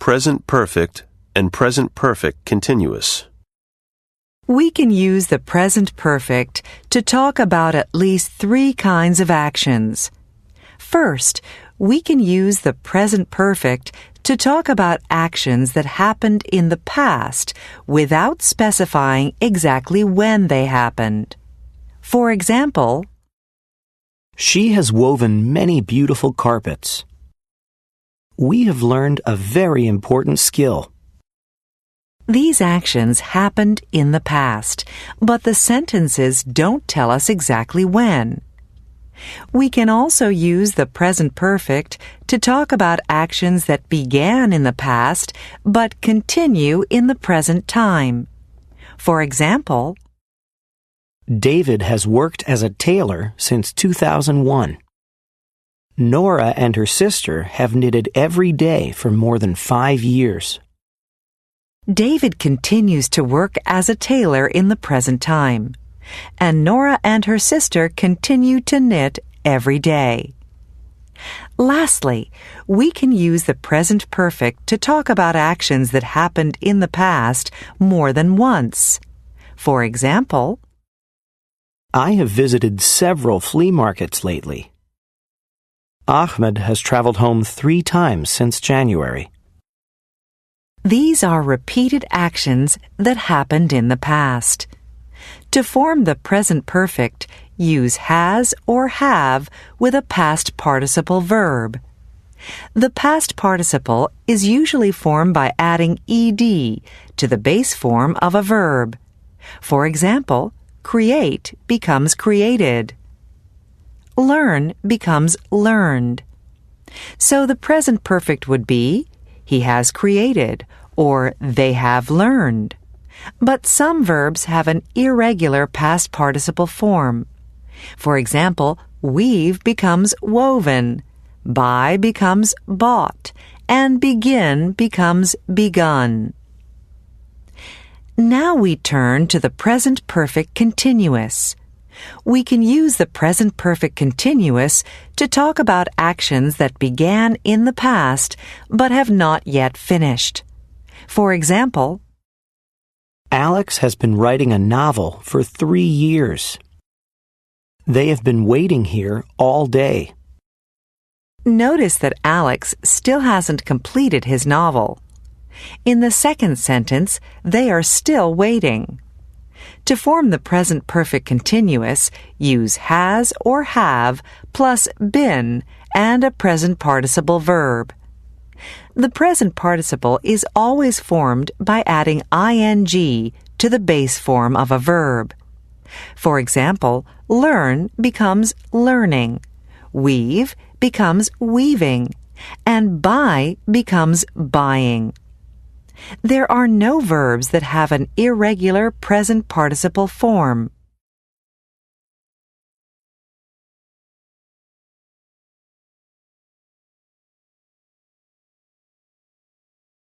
present perfect and present perfect continuous. We can use the present perfect to talk about at least 3 kinds of actions. First, we can use the present perfect to talk about actions that happened in the past without specifying exactly when they happened. For example, she has woven many beautiful carpets. We have learned a very important skill. These actions happened in the past, but the sentences don't tell us exactly when. We can also use the present perfect to talk about actions that began in the past but continue in the present time. For example, David has worked as a tailor since 2001. Nora and her sister have knitted every day for more than 5 years. David continues to work as a tailor in the present time, and Nora and her sister continue to knit every day. Lastly, we can use the present perfect to talk about actions that happened in the past more than once. For example, I have visited several flea markets lately. Ahmed has traveled home 3 times since January. These are repeated actions that happened in the past. To form the present perfect, use has or have with a past participle verb. The past participle is usually formed by adding ed to the base form of a verb. For example, create becomes created. Learn becomes learned. So the present perfect would be he has created or they have learned. But some verbs have an irregular past participle form. For example, weave becomes woven, buy becomes bought, and begin becomes begun. Now we turn to the present perfect continuous. We can use the present perfect continuous to talk about actions that began in the past but have not yet finished. For example, Alex has been writing a novel for 3 years. They have been waiting here all day. Notice that Alex still hasn't completed his novel. In the second sentence, they are still waiting. To form the present perfect continuous, use has or have plus been and a present participle verb. The present participle is always formed by adding ing to the base form of a verb. For example, learn becomes learning, weave becomes weaving, and buy becomes buying. There are no verbs that have an irregular present participle form.